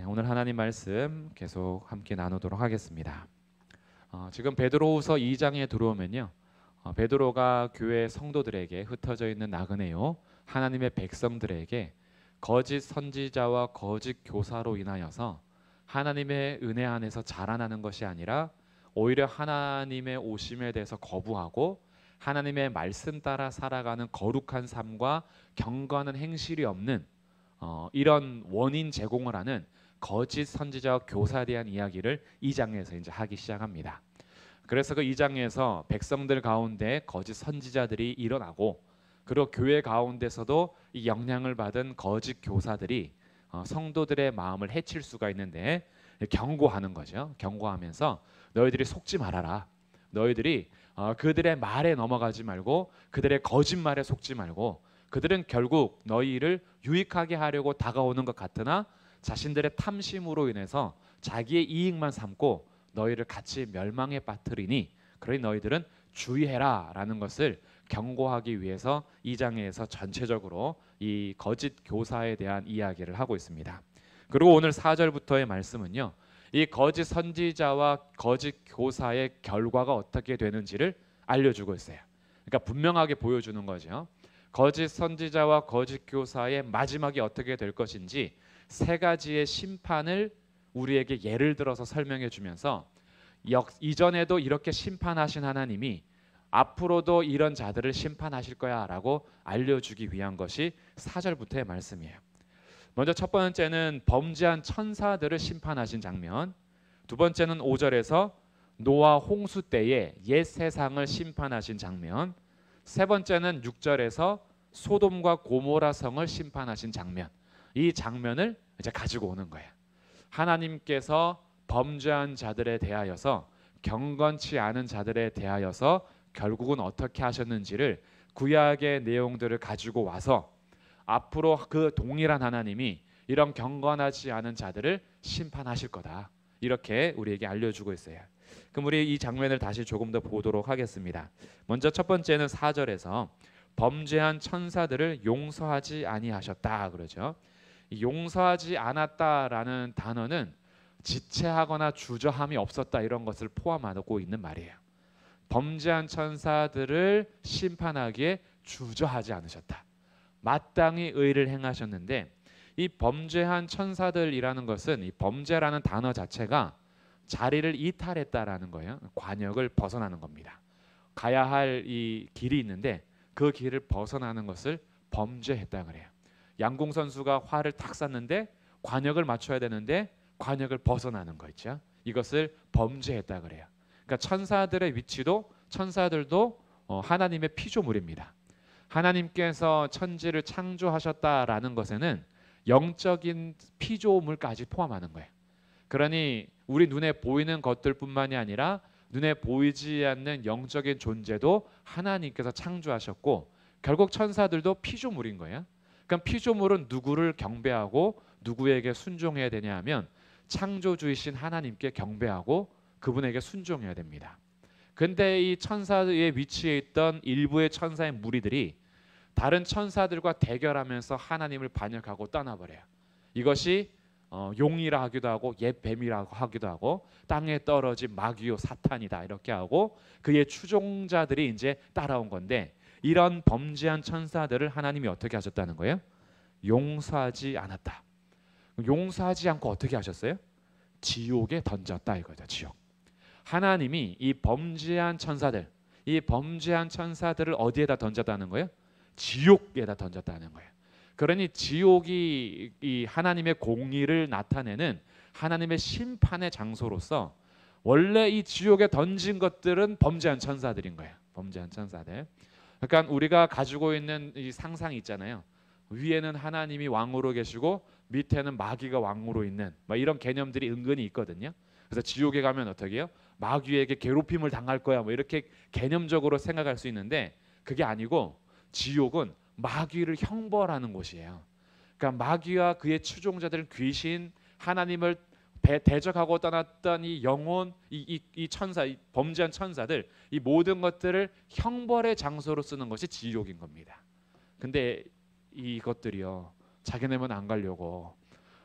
오늘 하나님 말씀 계속 함께 나누도록 하겠습니다. 지금 베드로후서 2장에 들어오면요, 베드로가 교회 성도들에게 흩어져 있는 나그네요 하나님의 백성들에게 거짓 선지자와 거짓 교사로 인하여서 하나님의 은혜 안에서 자라나는 것이 아니라 오히려 하나님의 오심에 대해서 거부하고 하나님의 말씀 따라 살아가는 거룩한 삶과 경건한 행실이 없는 이런 원인 제공을 하는 거짓 선지자와 교사에 대한 이야기를 이 장에서 이제 하기 시작합니다. 그래서 그 2장에서 백성들 가운데 거짓 선지자들이 일어나고, 그리고 교회 가운데서도 이 영향을 받은 거짓 교사들이 성도들의 마음을 해칠 수가 있는데 경고하는 거죠. 경고하면서 너희들이 속지 말아라. 너희들이 그들의 말에 넘어가지 말고 그들의 거짓말에 속지 말고, 그들은 결국 너희를 유익하게 하려고 다가오는 것 같으나 자신들의 탐심으로 인해서 자기의 이익만 삼고 너희를 같이 멸망에 빠뜨리니 그러니 너희들은 주의해라 라는 것을 경고하기 위해서 이 장에서 전체적으로 이 거짓 교사에 대한 이야기를 하고 있습니다. 그리고 오늘 4절부터의 말씀은요, 이 거짓 선지자와 거짓 교사의 결과가 어떻게 되는지를 알려주고 있어요. 그러니까 분명하게 보여주는 거죠. 거짓 선지자와 거짓 교사의 마지막이 어떻게 될 것인지 세 가지의 심판을 우리에게 예를 들어서 설명해 주면서 이전에도 이렇게 심판하신 하나님이 앞으로도 이런 자들을 심판하실 거야 라고 알려주기 위한 것이 4절부터의 말씀이에요. 먼저 첫 번째는 범죄한 천사들을 심판하신 장면, 두 번째는 5절에서 노아 홍수 때에 옛 세상을 심판하신 장면, 세 번째는 6절에서 소돔과 고모라 성을 심판하신 장면, 이 장면을 이제 가지고 오는 거예요. 하나님께서 범죄한 자들에 대하여서, 경건치 않은 자들에 대하여서 결국은 어떻게 하셨는지를 구약의 내용들을 가지고 와서 앞으로 그 동일한 하나님이 이런 경건하지 않은 자들을 심판하실 거다, 이렇게 우리에게 알려주고 있어요. 그럼 우리 이 장면을 다시 조금 더 보도록 하겠습니다. 먼저 첫 번째는 4절에서 범죄한 천사들을 용서하지 아니하셨다 그러죠. 용서하지 않았다라는 단어는 지체하거나 주저함이 없었다 이런 것을 포함하고 있는 말이에요. 범죄한 천사들을 심판하기에 주저하지 않으셨다. 마땅히 의를 행하셨는데, 이 범죄한 천사들이라는 것은 이 범죄라는 단어 자체가 자리를 이탈했다라는 거예요. 관역을 벗어나는 겁니다. 가야 할 이 길이 있는데 그 길을 벗어나는 것을 범죄했다 그래요. 양궁 선수가 활을 탁 쐈는데 관역을 맞춰야 되는데 관역을 벗어나는 거 있죠. 이것을 범죄했다 그래요. 그러니까 천사들의 위치도, 천사들도 하나님의 피조물입니다. 하나님께서 천지를 창조하셨다라는 것에는 영적인 피조물까지 포함하는 거예요. 그러니 우리 눈에 보이는 것들뿐만이 아니라 눈에 보이지 않는 영적인 존재도 하나님께서 창조하셨고, 결국 천사들도 피조물인 거예요. 그러니까 피조물은 누구를 경배하고 누구에게 순종해야 되냐 하면 창조주이신 하나님께 경배하고 그분에게 순종해야 됩니다. 근데 이 천사의 위치에 있던 일부의 천사의 무리들이 다른 천사들과 대결하면서 하나님을 반역하고 떠나버려요. 이것이 용이라 하기도 하고 옛 뱀이라고 하기도 하고 땅에 떨어진 마귀요 사탄이다 이렇게 하고 그의 추종자들이 이제 따라온 건데, 이런 범죄한 천사들을 하나님이 어떻게 하셨다는 거예요? 용서하지 않았다. 용서하지 않고 어떻게 하셨어요? 지옥에 던졌다 이거죠. 지옥. 하나님이 이 범죄한 천사들, 이 범죄한 천사들을 어디에다 던졌다는 거예요? 지옥에다 던졌다는 거예요. 그러니 지옥이 이 하나님의 공의를 나타내는 하나님의 심판의 장소로서 원래 이 지옥에 던진 것들은 범죄한 천사들인 거예요. 범죄한 천사들. 그러니까 우리가 가지고 있는 이 상상이 있잖아요. 위에는 하나님이 왕으로 계시고 밑에는 마귀가 왕으로 있는 이런 개념들이 은근히 있거든요. 그래서 지옥에 가면 어떻게 해요? 마귀에게 괴롭힘을 당할 거야 이렇게 개념적으로 생각할 수 있는데, 그게 아니고 지옥은 마귀를 형벌하는 곳이에요. 그러니까 마귀와 그의 추종자들은 귀신, 하나님을 대적하고 떠났던 이 영혼, 이 천사, 이 범죄한 천사들, 이 모든 것들을 형벌의 장소로 쓰는 것이 지옥인 겁니다. 근데 이것들이요, 자기네만 안 가려고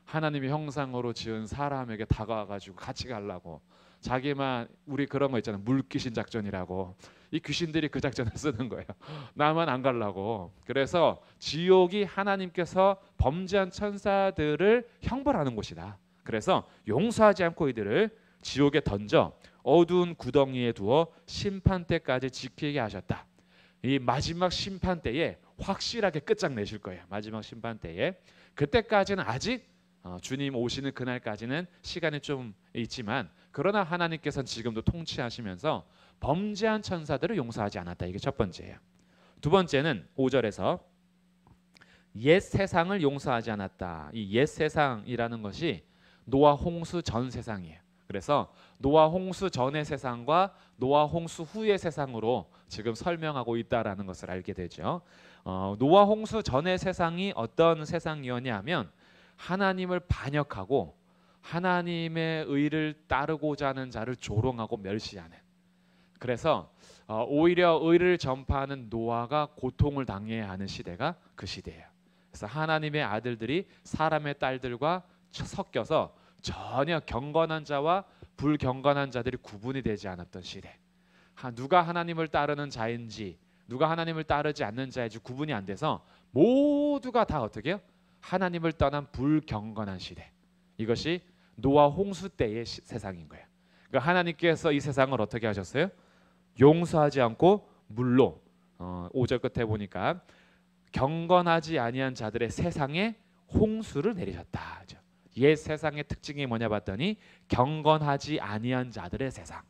하나님의 형상으로 지은 사람에게 다가와가지고 같이 가려고 자기만 우리 그런 거 있잖아요. 물귀신 작전이라고. 이 귀신들이 그 작전을 쓰는 거예요. 나만 안 가려고. 그래서 지옥이 하나님께서 범죄한 천사들을 형벌하는 곳이다. 그래서 용서하지 않고 이들을 지옥에 던져 어두운 구덩이에 두어 심판 때까지 지키게 하셨다. 이 마지막 심판 때에 확실하게 끝장내실 거예요. 마지막 심판 때에. 그때까지는 아직 주님 오시는 그날까지는 시간이 좀 있지만, 그러나 하나님께서는 지금도 통치하시면서 범죄한 천사들을 용서하지 않았다. 이게 첫 번째예요. 두 번째는 5절에서 옛 세상을 용서하지 않았다. 이 옛 세상이라는 것이 노아 홍수 전 세상이에요. 그래서 노아 홍수 전의 세상과 노아 홍수 후의 세상으로 지금 설명하고 있다라는 것을 알게 되죠. 노아 홍수 전의 세상이 어떤 세상이었냐면 하나님을 반역하고 하나님의 의를 따르고자 하는 자를 조롱하고 멸시하는, 그래서 오히려 의를 전파하는 노아가 고통을 당해야 하는 시대가 그 시대예요. 그래서 하나님의 아들들이 사람의 딸들과 섞여서 전혀 경건한 자와 불경건한 자들이 구분이 되지 않았던 시대. 누가 하나님을 따르는 자인지 누가 하나님을 따르지 않는 자인지 구분이 안 돼서 모두가 다 어떻게 해요? 하나님을 떠난 불경건한 시대. 이것이 노아 홍수 때의 세상인 거예요. 그러니까 하나님께서 이 세상을 어떻게 하셨어요? 용서하지 않고 물로 5절 끝에 보니까 경건하지 아니한 자들의 세상에 홍수를 내리셨다. 옛 세상의 특징이 뭐냐 봤더니 경건하지 아니한 자들의 세상.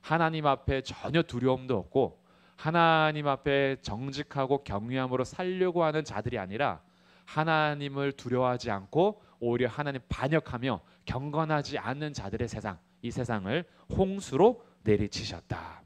하나님 앞에 전혀 두려움도 없고 하나님 앞에 정직하고 경외함으로 살려고 하는 자들이 아니라 하나님을 두려워하지 않고 오히려 하나님 반역하며 경건하지 않는 자들의 세상, 이 세상을 홍수로 내리치셨다.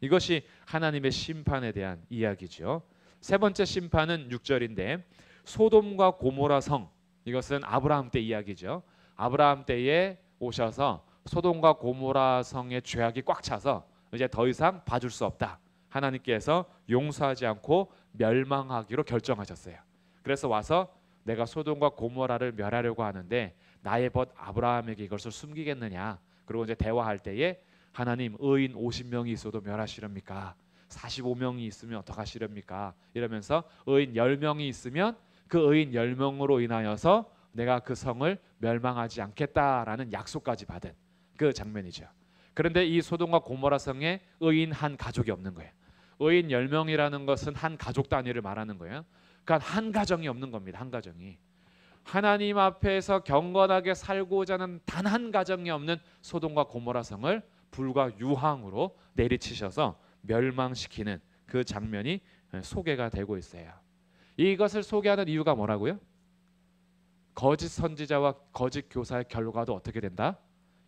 이것이 하나님의 심판에 대한 이야기죠. 세 번째 심판은 6절인데 소돔과 고모라 성, 이것은 아브라함 때 이야기죠. 아브라함 때에 오셔서 소돔과 고모라 성의 죄악이 꽉 차서 이제 더 이상 봐줄 수 없다. 하나님께서 용서하지 않고 멸망하기로 결정하셨어요. 그래서 와서 내가 소돔과 고모라를 멸하려고 하는데 나의 벗 아브라함에게 이것을 숨기겠느냐. 그리고 이제 대화할 때에 하나님 의인 50명이 있어도 멸하시렵니까? 45명이 있으면 어떡하시렵니까? 이러면서 의인 10명이 있으면 그 의인 10명으로 인하여서 내가 그 성을 멸망하지 않겠다라는 약속까지 받은 그 장면이죠. 그런데 이 소돔과 고모라 성에 의인 한 가족이 없는 거예요. 의인 10명이라는 것은 한 가족 단위를 말하는 거예요. 그러니까 한 가정이 없는 겁니다. 한 가정이. 하나님 앞에서 경건하게 살고자 하는 단 한 가정이 없는 소돔과 고모라 성을 불과 유황으로 내리치셔서 멸망시키는 그 장면이 소개가 되고 있어요. 이것을 소개하는 이유가 뭐라고요? 거짓 선지자와 거짓 교사의 결과도 어떻게 된다?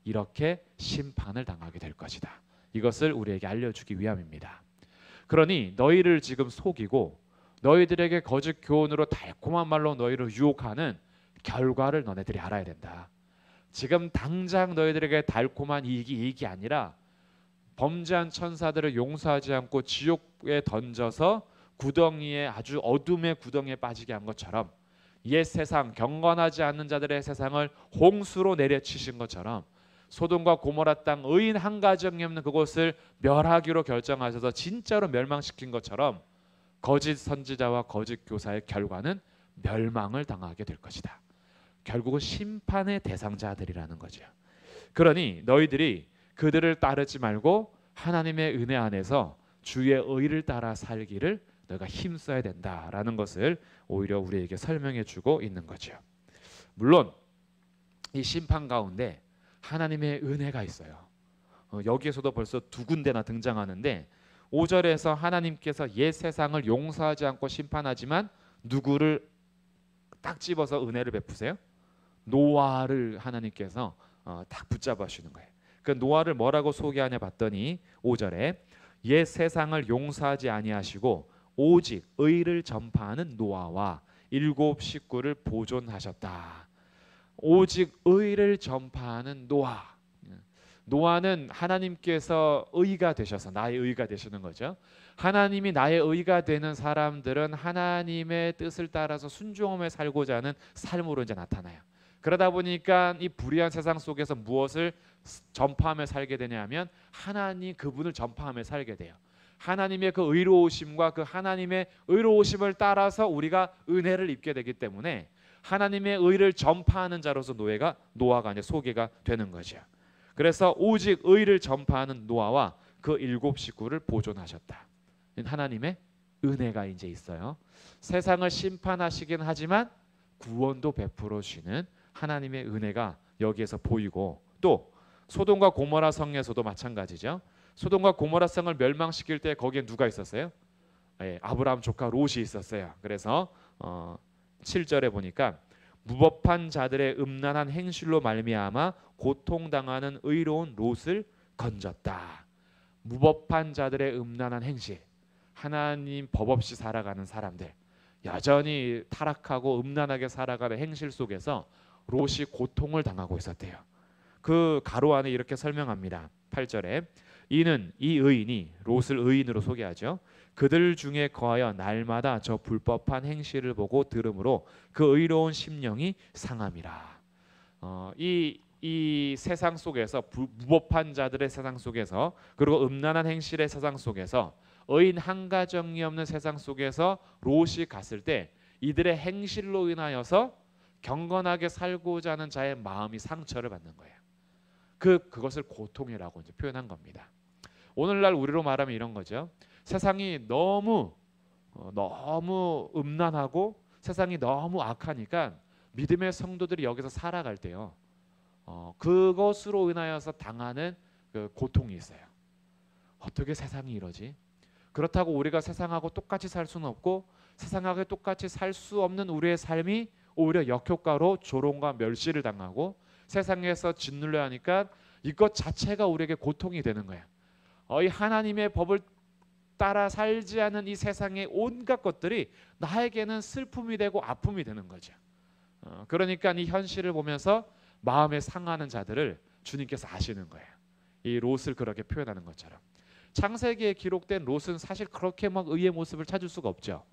이렇게 심판을 당하게 될 것이다. 이것을 우리에게 알려주기 위함입니다. 그러니 너희를 지금 속이고 너희들에게 거짓 교훈으로 달콤한 말로 너희를 유혹하는 결과를 너네들이 알아야 된다. 지금 당장 너희들에게 달콤한 이익이 아니라 범죄한 천사들을 용서하지 않고 지옥에 던져서 구덩이에 아주 어둠의 구덩이에 빠지게 한 것처럼 옛 세상 경건하지 않는 자들의 세상을 홍수로 내려치신 것처럼 소돔과 고모라 땅 의인 한 가정이 없는 그곳을 멸하기로 결정하셔서 진짜로 멸망시킨 것처럼 거짓 선지자와 거짓 교사의 결과는 멸망을 당하게 될 것이다. 결국은 심판의 대상자들이라는 거죠. 그러니 너희들이 그들을 따르지 말고 하나님의 은혜 안에서 주의 의를 따라 살기를 너희가 힘써야 된다라는 것을 오히려 우리에게 설명해 주고 있는 거죠. 물론 이 심판 가운데 하나님의 은혜가 있어요. 여기에서도 벌써 두 군데나 등장하는데 5절에서 하나님께서 옛 세상을 용서하지 않고 심판하지만 누구를 딱 집어서 은혜를 베푸세요? 노아를 하나님께서 딱 붙잡아 주는 거예요. 그 노아를 뭐라고 소개하냐 봤더니 5절에 옛 세상을 용서하지 아니하시고 오직 의를 전파하는 노아와 7 식구를 보존하셨다. 오직 의를 전파하는 노아. 노아는 하나님께서 의가 되셔서 나의 의가 되시는 거죠. 하나님이 나의 의가 되는 사람들은 하나님의 뜻을 따라서 순종하며 살고자 하는 삶으로 이제 나타나요. 그러다 보니까 이 불의한 세상 속에서 무엇을 전파하며 살게 되냐면 하나님 그분을 전파하며 살게 돼요. 하나님의 그 의로우심과 그 하나님의 의로우심을 따라서 우리가 은혜를 입게 되기 때문에 하나님의 의를 전파하는 자로서 노아가 이제 소개가 되는 거죠. 그래서 오직 의를 전파하는 노아와 그 7식구를 보존하셨다. 하나님의 은혜가 이제 있어요. 세상을 심판하시긴 하지만 구원도 베풀어 주시는 하나님의 은혜가 여기에서 보이고, 또 소돔과 고모라 성에서도 마찬가지죠. 소돔과 고모라 성을 멸망시킬 때 거기에 누가 있었어요? 아브라함 조카 롯이 있었어요. 그래서 7절에 보니까 무법한 자들의 음란한 행실로 말미암아 고통당하는 의로운 롯을 건졌다. 무법한 자들의 음란한 행실, 하나님 법 없이 살아가는 사람들, 여전히 타락하고 음란하게 살아가는 행실 속에서 롯이 고통을 당하고 있었대요. 그 가로 안에 이렇게 설명합니다. 8절에 이는 이 의인이, 롯을 의인으로 소개하죠. 그들 중에 거하여 날마다 저 불법한 행실을 보고 들으므로 그 의로운 심령이 상함이라. 이 세상 속에서 무법한 자들의 세상 속에서, 그리고 음란한 행실의 세상 속에서, 의인 한 가정이 없는 세상 속에서 롯이 갔을 때 이들의 행실로 인하여서 경건하게 살고자 하는 자의 마음이 상처를 받는 거예요. 그것을 고통이라고 이제 표현한 겁니다. 오늘날 우리로 말하면 이런 거죠. 세상이 너무 음란하고 세상이 너무 악하니까 믿음의 성도들이 여기서 살아갈 때요, 그것으로 인하여서 당하는 그 고통이 있어요. 어떻게 세상이 이러지? 그렇다고 우리가 세상하고 똑같이 살 수는 없고, 세상하고 똑같이 살 수 없는 우리의 삶이 오히려 역효과로 조롱과 멸시를 당하고 세상에서 짓눌려야 하니까 이것 자체가 우리에게 고통이 되는 거예요. 이 하나님의 법을 따라 살지 않은 이 세상의 온갖 것들이 나에게는 슬픔이 되고 아픔이 되는 거죠. 그러니까 이 현실을 보면서 마음에 상하는 자들을 주님께서 아시는 거예요. 이 롯을 그렇게 표현하는 것처럼. 창세기에 기록된 롯은 사실 그렇게 막 의의 모습을 찾을 수가 없죠.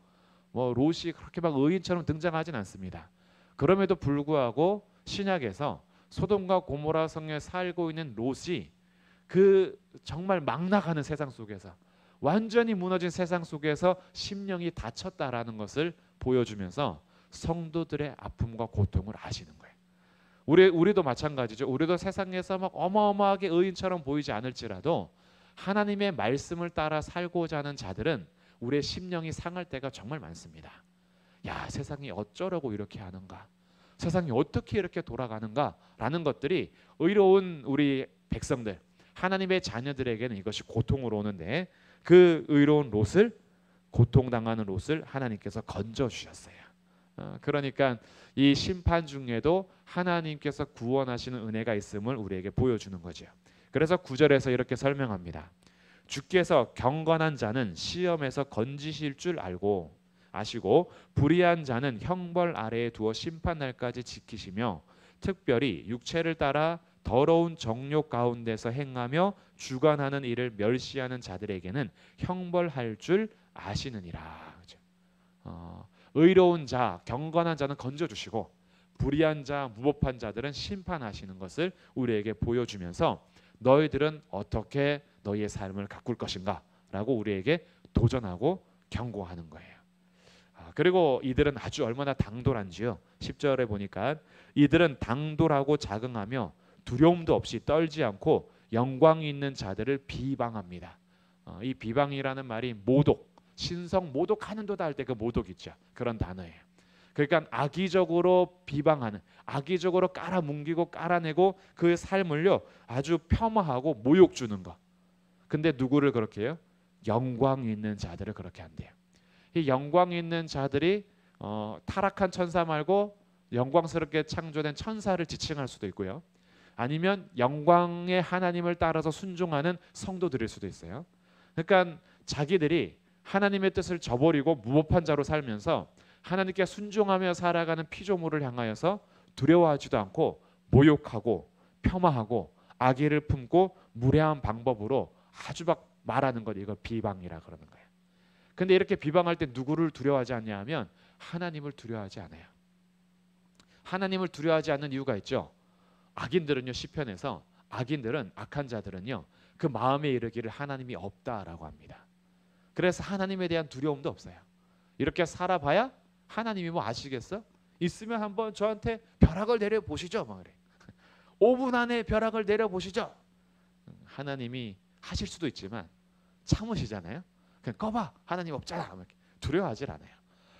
롯이 그렇게 막 의인처럼 등장하진 않습니다. 그럼에도 불구하고 신약에서 소돔과 고모라 성에 살고 있는 롯이 그 정말 막 나가는 세상 속에서, 완전히 무너진 세상 속에서 심령이 다쳤다라는 것을 보여주면서 성도들의 아픔과 고통을 아시는 거예요. 우리도 마찬가지죠. 우리도 세상에서 막 어마어마하게 의인처럼 보이지 않을지라도 하나님의 말씀을 따라 살고자 하는 자들은 우리의 심령이 상할 때가 정말 많습니다. 야, 세상이 어쩌려고 이렇게 하는가? 세상이 어떻게 이렇게 돌아가는가라는 것들이 의로운 우리 백성들, 하나님의 자녀들에게는 이것이 고통으로 오는데, 그 의로운 롯을, 고통당하는 롯을 하나님께서 건져 주셨어요. 그러니까 이 심판 중에도 하나님께서 구원하시는 은혜가 있음을 우리에게 보여주는 거죠. 그래서 9절에서 이렇게 설명합니다. 주께서 경건한 자는 시험에서 건지실 줄 아시고 불의한 자는 형벌 아래에 두어 심판날까지 지키시며, 특별히 육체를 따라 더러운 정욕 가운데서 행하며 주관하는 일을 멸시하는 자들에게는 형벌할 줄 아시느니라. 그렇죠? 의로운 자, 경건한 자는 건져주시고 불의한 자, 무법한 자들은 심판하시는 것을 우리에게 보여주면서 너희들은 어떻게 너희의 삶을 가꿀 것인가 라고 우리에게 도전하고 경고하는 거예요. 그리고 이들은 아주 얼마나 당돌한지요. 10절에 보니까 이들은 당돌하고 자긍하며 두려움도 없이 떨지 않고 영광이 있는 자들을 비방합니다. 이 비방이라는 말이 모독, 신성 모독하는도다 할 때 그 모독 있죠. 그런 단어예요. 그러니까 악의적으로 비방하는, 악의적으로 깔아뭉개고 깔아내고 그 삶을요 아주 폄하하고 모욕 주는 것. 근데 누구를 그렇게 해요? 영광 있는 자들을 그렇게 한대요. 이 영광 있는 자들이 타락한 천사 말고 영광스럽게 창조된 천사를 지칭할 수도 있고요. 아니면 영광의 하나님을 따라서 순종하는 성도들일 수도 있어요. 그러니까 자기들이 하나님의 뜻을 저버리고 무법한 자로 살면서 하나님께 순종하며 살아가는 피조물을 향하여서 두려워하지도 않고 모욕하고 폄하하고 악의를 품고 무례한 방법으로 아주 막 말하는 것, 이걸 비방이라 그러는 거예요. 근데 이렇게 비방할 때 누구를 두려워하지 않냐 하면 하나님을 두려워하지 않아요. 하나님을 두려워하지 않는 이유가 있죠. 악인들은요, 시편에서 악인들은, 악한 자들은요, 그 마음에 이르기를 하나님이 없다라고 합니다. 그래서 하나님에 대한 두려움도 없어요. 이렇게 살아봐야 하나님이 뭐 아시겠어? 있으면 한번 저한테 벼락을 내려보시죠. 막 그래. 5분 안에 벼락을 내려보시죠. 하나님이 하실 수도 있지만 참으시잖아요. 그냥 꺼봐, 하나님 없잖아. 두려워하질 않아요.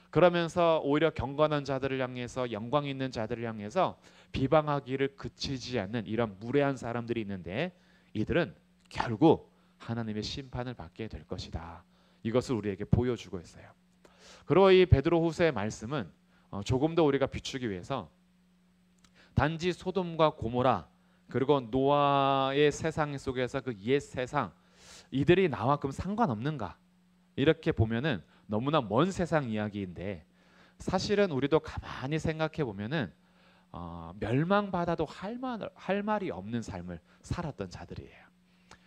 그러면서 오히려 경건한 자들을 향해서, 영광 있는 자들을 향해서 비방하기를 그치지 않는 이런 무례한 사람들이 있는데, 이들은 결국 하나님의 심판을 받게 될 것이다. 이것을 우리에게 보여주고 있어요. 그리고 이 베드로후서의 말씀은 조금 더 우리가 비추기 위해서 단지 소돔과 고모라 그리고 노아의 세상 속에서 그 옛 세상, 이들이 나와 그럼 상관없는가, 이렇게 보면은 너무나 먼 세상 이야기인데, 사실은 우리도 가만히 생각해 보면은 멸망받아도 할 말이 없는 삶을 살았던 자들이에요.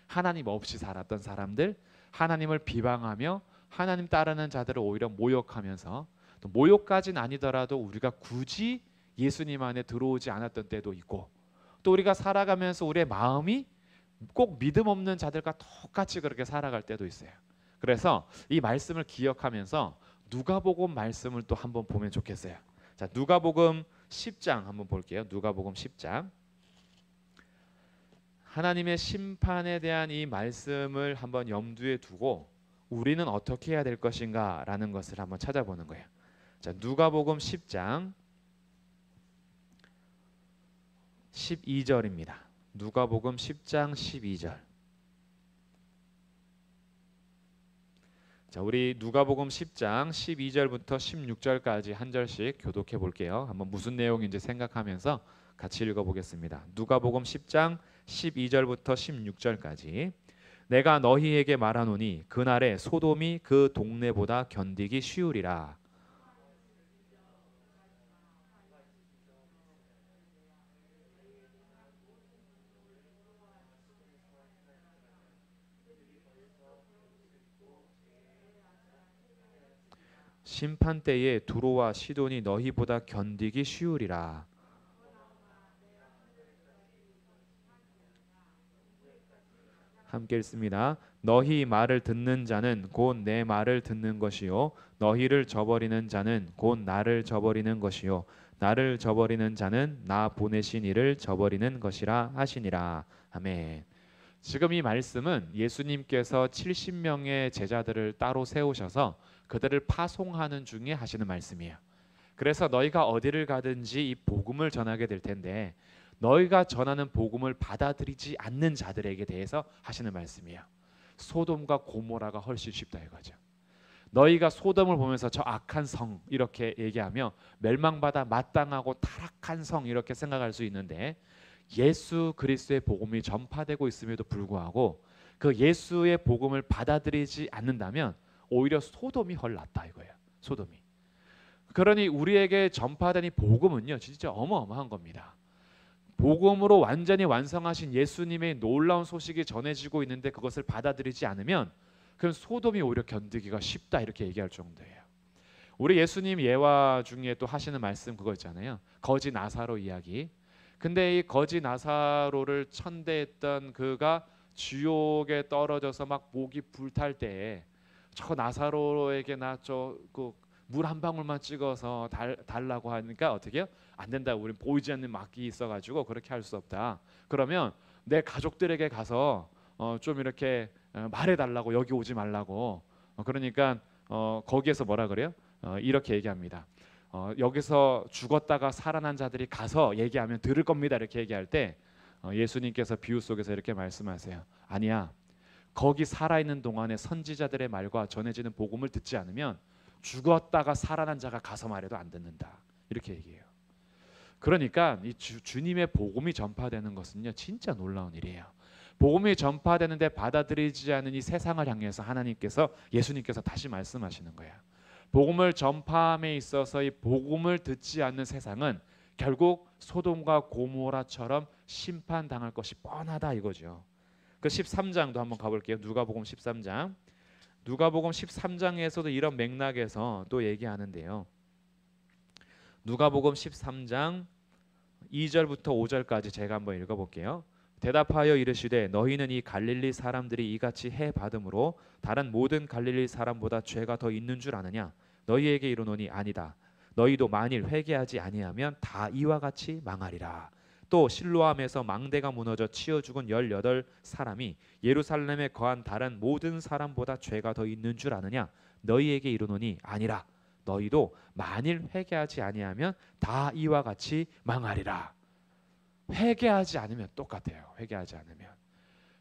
하나님 없이 살았던 사람들, 하나님을 비방하며 하나님 따르는 자들을 오히려 모욕하면서, 또 모욕까지는 아니더라도 우리가 굳이 예수님 안에 들어오지 않았던 때도 있고, 또 우리가 살아가면서 우리의 마음이 꼭 믿음 없는 자들과 똑같이 그렇게 살아갈 때도 있어요. 그래서 이 말씀을 기억하면서 누가복음 말씀을 또 한번 보면 좋겠어요. 자, 누가복음 10장 한번 볼게요. 누가복음 10장. 하나님의 심판에 대한 이 말씀을 한번 염두에 두고 우리는 어떻게 해야 될 것인가 라는 것을 한번 찾아보는 거예요. 자, 누가복음 10장 12절입니다. 누가복음 10장 12절. 자, 우리 누가복음 10장 12절부터 16절까지 한 절씩 교독해 볼게요. 한번 무슨 내용인지 생각하면서 같이 읽어보겠습니다. 누가복음 10장 12절부터 16절까지. 내가 너희에게 말하노니 그날에 소돔이 그 동네보다 견디기 쉬우리라. 심판 때에 두로와 시돈이 너희보다 견디기 쉬우리라. 함께 읽습니다. 너희 말을 듣는 자는 곧 내 말을 듣는 것이요 너희를 저버리는 자는 곧 나를 저버리는 것이요 나를 저버리는 자는 나 보내신 이를 저버리는 것이라 하시니라. 아멘. 지금 이 말씀은 예수님께서 70명의 제자들을 따로 세우셔서 그들을 파송하는 중에 하시는 말씀이에요. 그래서 너희가 어디를 가든지 이 복음을 전하게 될 텐데, 너희가 전하는 복음을 받아들이지 않는 자들에게 대해서 하시는 말씀이에요. 소돔과 고모라가 훨씬 쉽다 이거죠. 너희가 소돔을 보면서 저 악한 성 이렇게 얘기하며 멸망받아 마땅하고 타락한 성 이렇게 생각할 수 있는데, 예수 그리스도의 복음이 전파되고 있음에도 불구하고 그 예수의 복음을 받아들이지 않는다면 오히려 소돔이 훨 낫다 이거예요. 소돔이. 그러니 우리에게 전파된 이 복음은요, 진짜 어마어마한 겁니다. 복음으로 완전히 완성하신 예수님의 놀라운 소식이 전해지고 있는데 그것을 받아들이지 않으면 그럼 소돔이 오히려 견디기가 쉽다 이렇게 얘기할 정도예요. 우리 예수님 예화 중에 또 하시는 말씀 그거 있잖아요. 거지 나사로 이야기. 근데 이 거지 나사로를 천대했던 그가 지옥에 떨어져서 막 목이 불탈 때에 저 나사로에게 나 저 그 물 한 방울만 찍어서 달라고 하니까 어떻게 해요? 안 된다. 우린 보이지 않는 막이 있어가지고 그렇게 할 수 없다. 그러면 내 가족들에게 가서 좀 이렇게 말해달라고, 여기 오지 말라고. 그러니까 거기에서 뭐라 그래요? 이렇게 얘기합니다. 여기서 죽었다가 살아난 자들이 가서 얘기하면 들을 겁니다. 이렇게 얘기할 때 예수님께서 비유 속에서 이렇게 말씀하세요. 아니야. 거기 살아있는 동안에 선지자들의 말과 전해지는 복음을 듣지 않으면 죽었다가 살아난 자가 가서 말해도 안 듣는다. 이렇게 얘기해요. 그러니까 이 주님의 복음이 전파되는 것은요, 진짜 놀라운 일이에요. 복음이 전파되는데 받아들이지 않은 이 세상을 향해서 하나님께서, 예수님께서 다시 말씀하시는 거예요. 복음을 전파함에 있어서 이 복음을 듣지 않는 세상은 결국 소돔과 고모라처럼 심판당할 것이 뻔하다 이거죠. 그 13장도 한번 가볼게요. 누가복음 13장. 누가복음 13장에서도 이런 맥락에서 또 얘기하는데요. 누가복음 13장 2절부터 5절까지 제가 한번 읽어볼게요. 대답하여 이르시되 너희는 이 갈릴리 사람들이 이같이 해 받음으로 다른 모든 갈릴리 사람보다 죄가 더 있는 줄 아느냐? 너희에게 이르노니 아니다. 너희도 만일 회개하지 아니하면 다 이와 같이 망하리라. 또 실로암에서 망대가 무너져 치어 죽은 18사람이 예루살렘에 거한 다른 모든 사람보다 죄가 더 있는 줄 아느냐? 너희에게 이르노니 아니라. 너희도 만일 회개하지 아니하면 다 이와 같이 망하리라. 회개하지 않으면 똑같아요. 회개하지 않으면.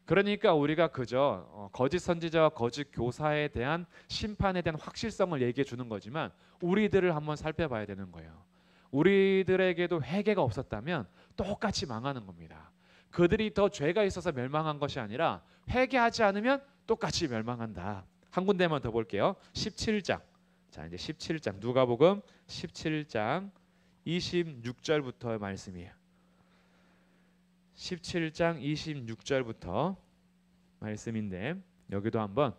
그러니까 우리가 그저 거짓 선지자와 거짓 교사에 대한 심판에 대한 확실성을 얘기해 주는 거지만 우리들을 한번 살펴봐야 되는 거예요. 우리들에게도 회개가 없었다면 똑같이 망하는 겁니다. 그들이 더 죄가 있어서 멸망한 것이 아니라 회개하지 않으면 똑같이 멸망한다. 한 군데만 더 볼게요. 17장. 자, 이제 17장 누가복음 17장 26절부터의 말씀이에요. 17장 26절부터 말씀인데 여기도 한번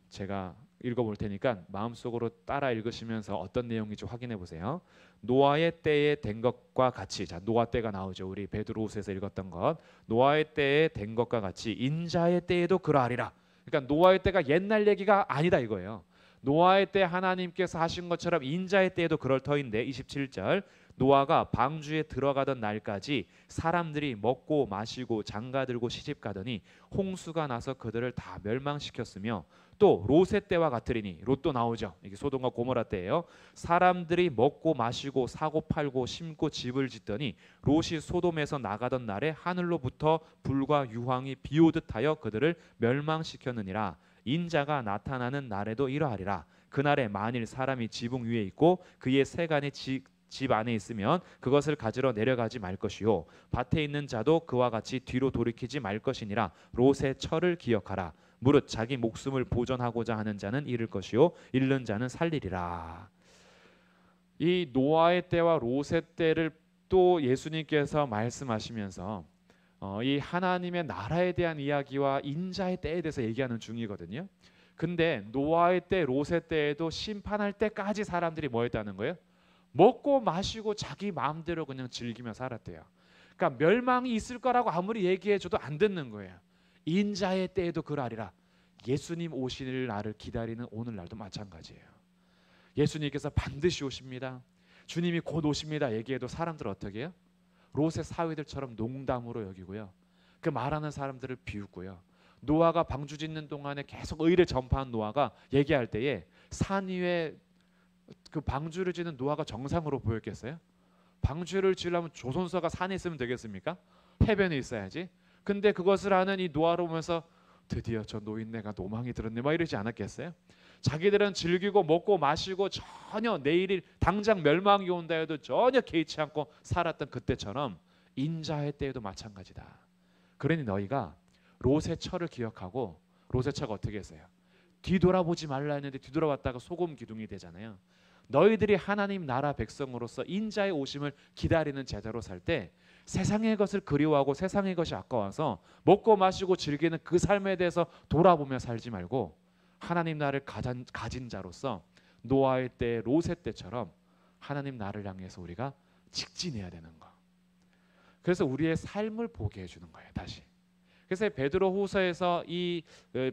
제가 읽어볼 테니까 마음속으로 따라 읽으시면서 어떤 내용인지 확인해 보세요. 노아의 때에 된 것과 같이, 자 노아 때가 나오죠. 우리 베드로후서에서 읽었던 것. 노아의 때에 된 것과 같이 인자의 때에도 그러하리라. 그러니까 노아의 때가 옛날 얘기가 아니다 이거예요. 노아의 때 하나님께서 하신 것처럼 인자의 때에도 그럴 터인데 27절 노아가 방주에 들어가던 날까지 사람들이 먹고 마시고 장가들고 시집가더니 홍수가 나서 그들을 다 멸망시켰으며 또 롯의 때와 같으리니 롯도 나오죠. 이게 소돔과 고모라 때예요. 사람들이 먹고 마시고 사고 팔고 심고 집을 짓더니 롯이 소돔에서 나가던 날에 하늘로부터 불과 유황이 비오듯 하여 그들을 멸망시켰느니라. 인자가 나타나는 날에도 이러하리라. 그날에 만일 사람이 지붕 위에 있고 그의 세간이 집 안에 있으면 그것을 가지러 내려가지 말 것이요 밭에 있는 자도 그와 같이 뒤로 돌이키지 말 것이니라. 롯의 철을 기억하라. 무릇 자기 목숨을 보존하고자 하는 자는 잃을 것이요 잃는 자는 살리리라. 이 노아의 때와 롯의 때를 또 예수님께서 말씀하시면서 이 하나님의 나라에 대한 이야기와 인자의 때에 대해서 얘기하는 중이거든요. 근데 노아의 때, 롯의 때에도 심판할 때까지 사람들이 뭐 했다는 거예요? 먹고 마시고 자기 마음대로 그냥 즐기며 살았대요. 그러니까 멸망이 있을 거라고 아무리 얘기해줘도 안 듣는 거예요. 인자의 때에도 그러하리라. 예수님 오실 날을 기다리는 오늘날도 마찬가지예요. 예수님께서 반드시 오십니다. 주님이 곧 오십니다. 얘기해도 사람들 어떻게 해요? 롯의 사위들처럼 농담으로 여기고요. 그 말하는 사람들을 비웃고요. 노아가 방주 짓는 동안에 계속 의를 전파한 노아가 얘기할 때에 산 위에 그 방주를 짓는 노아가 정상으로 보였겠어요? 방주를 지으려면 조선소가 산에 있으면 되겠습니까? 해변에 있어야지. 근데 그것을 하는 이 노아를 보면서 드디어 저 노인네가 노망이 들었네 막 이러지 않았겠어요? 자기들은 즐기고 먹고 마시고 전혀 내일이 당장 멸망이 온다 해도 전혀 개의치 않고 살았던 그때처럼 인자의 때에도 마찬가지다. 그러니 너희가 롯의 철을 기억하고 롯의 철가 어떻게 했어요? 뒤돌아보지 말라 했는데 뒤돌아봤다가 소금 기둥이 되잖아요. 너희들이 하나님 나라 백성으로서 인자의 오심을 기다리는 제자로 살 때 세상의 것을 그리워하고 세상의 것이 아까워서 먹고 마시고 즐기는 그 삶에 대해서 돌아보며 살지 말고 하나님 나라를 가진 자로서 노아의 때, 롯의 때처럼 하나님 나라를 향해서 우리가 직진해야 되는 거. 그래서 우리의 삶을 보게 해주는 거예요. 다시. 그래서 베드로후서에서 이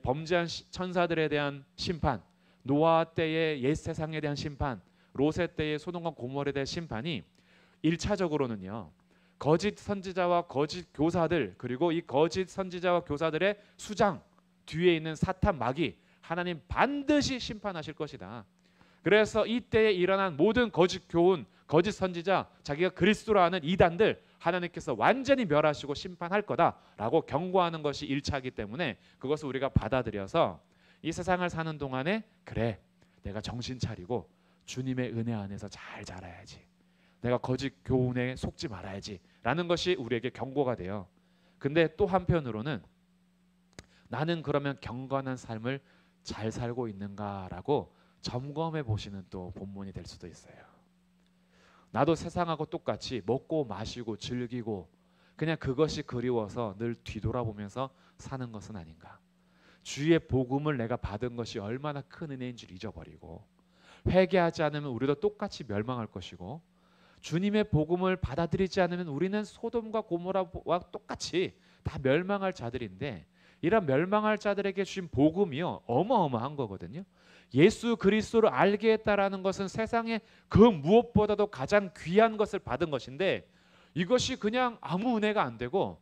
범죄한 천사들에 대한 심판, 노아 때의 옛 세상에 대한 심판, 롯의 때의 소돔과 고모라에 대한 심판이 1차적으로는요. 거짓 선지자와 거짓 교사들 그리고 이 거짓 선지자와 교사들의 수장 뒤에 있는 사탄 마귀 하나님 반드시 심판하실 것이다. 그래서 이때에 일어난 모든 거짓 교훈, 거짓 선지자, 자기가 그리스도로 하는 이단들 하나님께서 완전히 멸하시고 심판할 거다라고 경고하는 것이 1차이기 때문에 그것을 우리가 받아들여서 이 세상을 사는 동안에 그래 내가 정신 차리고 주님의 은혜 안에서 잘 자라야지. 내가 거짓 교훈에 속지 말아야지 라는 것이 우리에게 경고가 돼요. 근데 또 한편으로는 나는 그러면 경건한 삶을 잘 살고 있는가라고 점검해 보시는 또 본문이 될 수도 있어요. 나도 세상하고 똑같이 먹고 마시고 즐기고 그냥 그것이 그리워서 늘 뒤돌아보면서 사는 것은 아닌가. 주의 복음을 내가 받은 것이 얼마나 큰 은혜인 줄 잊어버리고 회개하지 않으면 우리도 똑같이 멸망할 것이고, 주님의 복음을 받아들이지 않으면 우리는 소돔과 고모라와 똑같이 다 멸망할 자들인데, 이런 멸망할 자들에게 주신 복음이요 어마어마한 거거든요. 예수 그리스도를 알게 했다라는 것은 세상에 그 무엇보다도 가장 귀한 것을 받은 것인데, 이것이 그냥 아무 은혜가 안 되고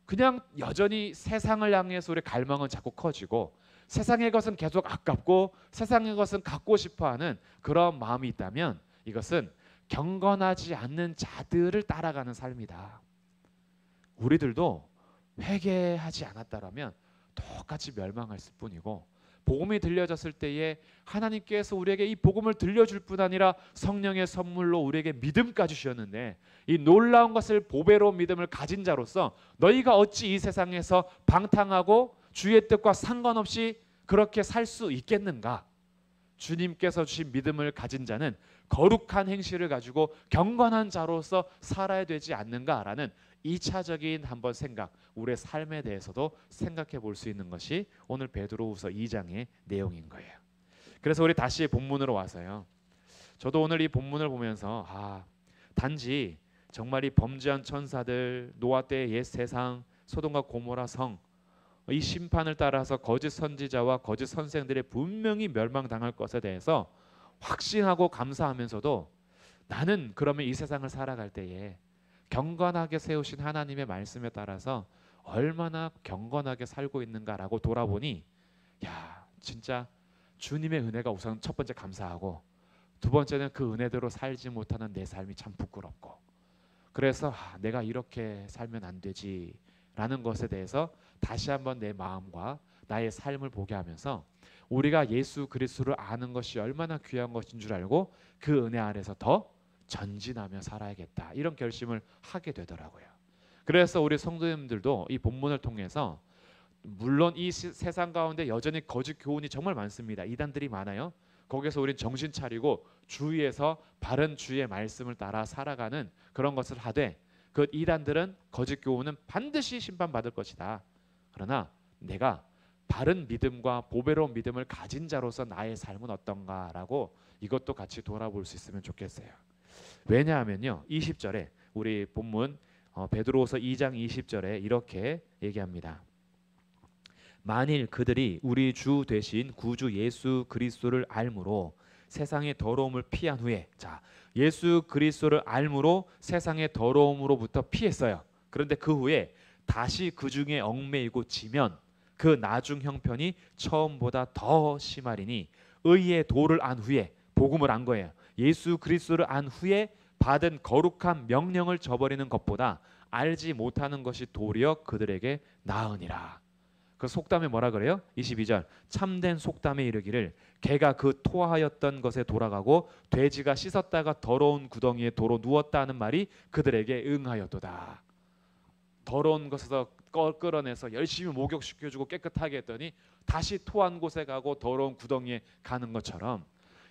그냥 여전히 세상을 향해서 우리의 갈망은 자꾸 커지고, 세상의 것은 계속 아깝고 세상의 것은 갖고 싶어하는 그런 마음이 있다면, 이것은 경건하지 않는 자들을 따라가는 삶이다. 우리들도 회개하지 않았다라면 똑같이 멸망했을 뿐이고, 복음이 들려졌을 때에 하나님께서 우리에게 이 복음을 들려줄 뿐 아니라 성령의 선물로 우리에게 믿음까지 주셨는데, 이 놀라운 것을 보배로운 믿음을 가진 자로서 너희가 어찌 이 세상에서 방탕하고 주의 뜻과 상관없이 그렇게 살 수 있겠는가? 주님께서 주신 믿음을 가진 자는 거룩한 행실을 가지고 경건한 자로서 살아야 되지 않는가라는 2차적인 한번 생각, 우리의 삶에 대해서도 생각해 볼 수 있는 것이 오늘 베드로후서 2장의 내용인 거예요. 그래서 우리 다시 본문으로 와서요, 저도 오늘 이 본문을 보면서 단지 정말 이 범죄한 천사들, 노아 때의 옛 세상, 소돔과 고모라 성, 이 심판을 따라서 거짓 선지자와 거짓 선생들이 분명히 멸망당할 것에 대해서 확신하고 감사하면서도, 나는 그러면 이 세상을 살아갈 때에 경건하게 세우신 하나님의 말씀에 따라서 얼마나 경건하게 살고 있는가라고 돌아보니, 진짜 주님의 은혜가 우선 첫 번째 감사하고, 두 번째는 그 은혜대로 살지 못하는 내 삶이 참 부끄럽고, 그래서 내가 이렇게 살면 안 되지라는 것에 대해서 다시 한번 내 마음과 나의 삶을 보게 하면서, 우리가 예수 그리스도를 아는 것이 얼마나 귀한 것인 줄 알고 그 은혜 아래서 더 전진하며 살아야겠다, 이런 결심을 하게 되더라고요. 그래서 우리 성도님들도 이 본문을 통해서, 물론 이 세상 가운데 여전히 거짓 교훈이 정말 많습니다. 이단들이 많아요. 거기서 우린 정신 차리고 주위에서 바른 주의 말씀을 따라 살아가는 그런 것을 하되, 그 이단들은 거짓 교훈은 반드시 심판받을 것이다. 그러나 내가 바른 믿음과 보배로운 믿음을 가진 자로서 나의 삶은 어떤가라고 이것도 같이 돌아볼 수 있으면 좋겠어요. 왜냐하면요, 20절에 우리 본문 베드로후서 2장 20절에 이렇게 얘기합니다. 만일 그들이 우리 주 되신 구주 예수 그리스도를 알므로 세상의 더러움을 피한 후에, 예수 그리스도를 알므로 세상의 더러움으로부터 피했어요. 그런데 그 후에 다시 그 중에 얽매이고 지면 그 나중 형편이 처음보다 더 심하리니, 의의 도를 안 후에, 복음을 안 거예요. 예수 그리스도를 안 후에 받은 거룩한 명령을 저버리는 것보다 알지 못하는 것이 도리어 그들에게 나으니라. 그 속담에 뭐라 그래요? 22절, 참된 속담에 이르기를 개가 그 토하였던 것에 돌아가고 돼지가 씻었다가 더러운 구덩이에 도로 누웠다 하는 말이 그들에게 응하였도다. 더러운 것에서 끌어내서 열심히 목욕시켜주고 깨끗하게 했더니 다시 토한 곳에 가고 더러운 구덩이에 가는 것처럼,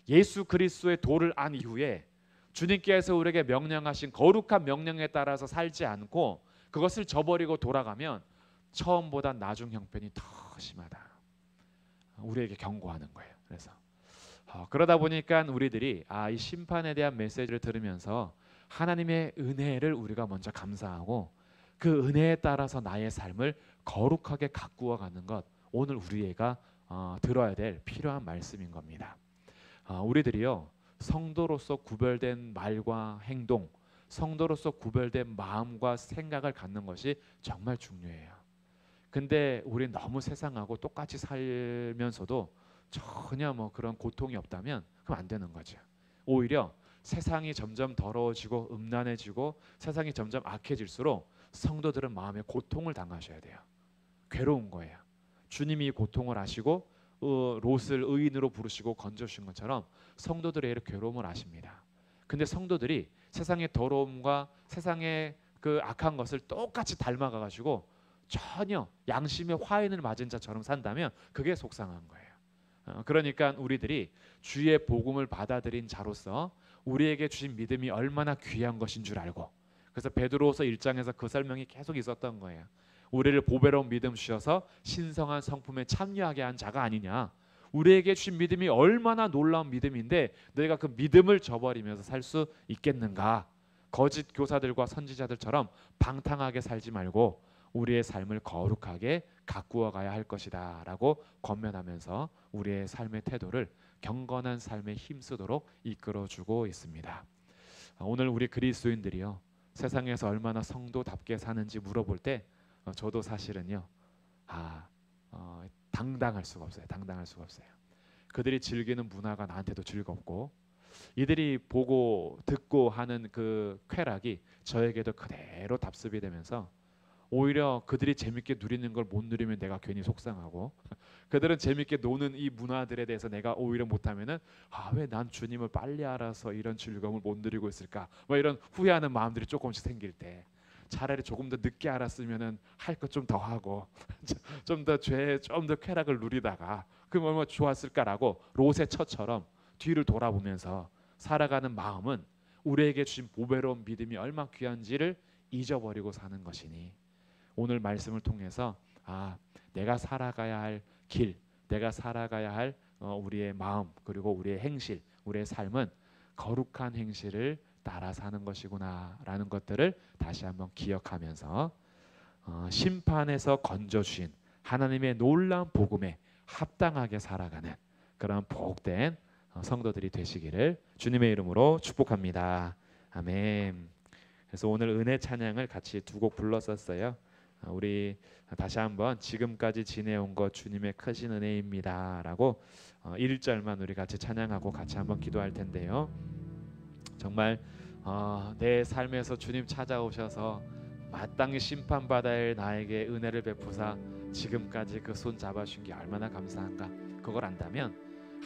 예수 그리스도의 도를 안 이후에 주님께서 우리에게 명령하신 거룩한 명령에 따라서 살지 않고 그것을 저버리고 돌아가면 처음보다 나중 형편이 더 심하다, 우리에게 경고하는 거예요. 그래서 그러다 보니까 우리들이 이 심판에 대한 메시지를 들으면서 하나님의 은혜를 우리가 먼저 감사하고, 그 은혜에 따라서 나의 삶을 거룩하게 가꾸어 가는 것, 오늘 우리가 들어야 될 필요한 말씀인 겁니다. 우리들이요, 성도로서 구별된 말과 행동, 성도로서 구별된 마음과 생각을 갖는 것이 정말 중요해요. 근데 우린 너무 세상하고 똑같이 살면서도 전혀 그런 고통이 없다면 그럼 안 되는 거죠. 오히려 세상이 점점 더러워지고 음란해지고 세상이 점점 악해질수록 성도들은 마음에 고통을 당하셔야 돼요. 괴로운 거예요. 주님이 고통을 아시고 롯을 의인으로 부르시고 건져주신 것처럼 성도들의 이런 괴로움을 아십니다. 근데 성도들이 세상의 더러움과 세상의 그 악한 것을 똑같이 닮아가가지고 전혀 양심의 화인을 맞은 자처럼 산다면 그게 속상한 거예요. 그러니까 우리들이 주의 복음을 받아들인 자로서 우리에게 주신 믿음이 얼마나 귀한 것인 줄 알고, 그래서 베드로후서 1장에서 그 설명이 계속 있었던 거예요. 우리를 보배로운 믿음 주셔서 신성한 성품에 참여하게 한 자가 아니냐, 우리에게 주신 믿음이 얼마나 놀라운 믿음인데 너희가 그 믿음을 저버리면서 살 수 있겠는가? 거짓 교사들과 선지자들처럼 방탕하게 살지 말고 우리의 삶을 거룩하게 가꾸어 가야 할 것이다 라고 권면하면서 우리의 삶의 태도를 경건한 삶에 힘쓰도록 이끌어주고 있습니다. 오늘 우리 그리스도인들이요, 세상에서 얼마나 성도답게 사는지 물어볼 때 저도 사실은요 당당할 수가 없어요. 당당할 수가 없어요. 그들이 즐기는 문화가 나한테도 즐겁고 이들이 보고 듣고 하는 그 쾌락이 저에게도 그대로 답습이 되면서 오히려 그들이 재밌게 누리는 걸 못 누리면 내가 괜히 속상하고 그들은 재밌게 노는 이 문화들에 대해서 내가 오히려 못하면은 왜 난 주님을 빨리 알아서 이런 즐거움을 못 누리고 있을까, 뭐 이런 후회하는 마음들이 조금씩 생길 때 차라리 조금 더 늦게 알았으면은 할 것 좀 더 하고 좀 더 쾌락을 누리다가 그럼 얼마나 좋았을까라고 롯의 처처럼 뒤를 돌아보면서 살아가는 마음은 우리에게 주신 보배로운 믿음이 얼마나 귀한지를 잊어버리고 사는 것이니 오늘 말씀을 통해서 내가 살아가야 할 길, 내가 살아가야 할 우리의 마음 그리고 우리의 행실, 우리의 삶은 거룩한 행실을 따라 사는 것이구나라는 것들을 다시 한번 기억하면서 심판에서 건져주신 하나님의 놀라운 복음에 합당하게 살아가는 그런 복된 성도들이 되시기를 주님의 이름으로 축복합니다. 아멘. 그래서 오늘 은혜 찬양을 같이 두 곡 불렀었어요. 우리 다시 한번 지금까지 지내온 것 주님의 크신 은혜입니다 라고 1절만 우리 같이 찬양하고 같이 한번 기도할 텐데요. 정말 내 삶에서 주님 찾아오셔서 마땅히 심판받아야 할 나에게 은혜를 베푸사 지금까지 그 손 잡아주신 게 얼마나 감사한가. 그걸 안다면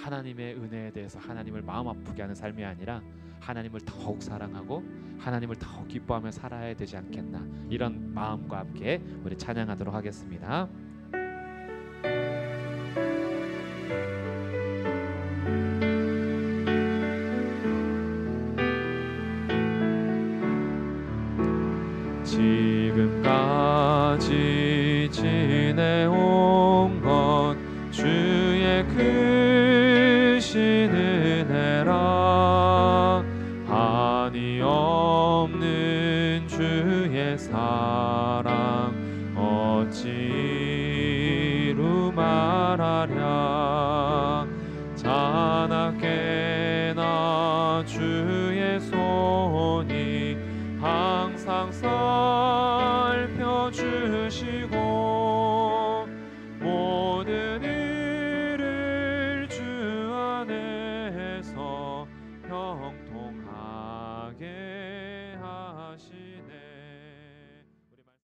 하나님의 은혜에 대해서 하나님을 마음 아프게 하는 삶이 아니라 하나님을 더욱 사랑하고 하나님을 더욱 기뻐하며 살아야 되지 않겠나, 이런 마음과 함께 우리 찬양하도록 하겠습니다. 지금까지 지내온 것 주의 크신 은혜라 한이 없는 주의 사랑 어찌 이루 말하랴. 자나깨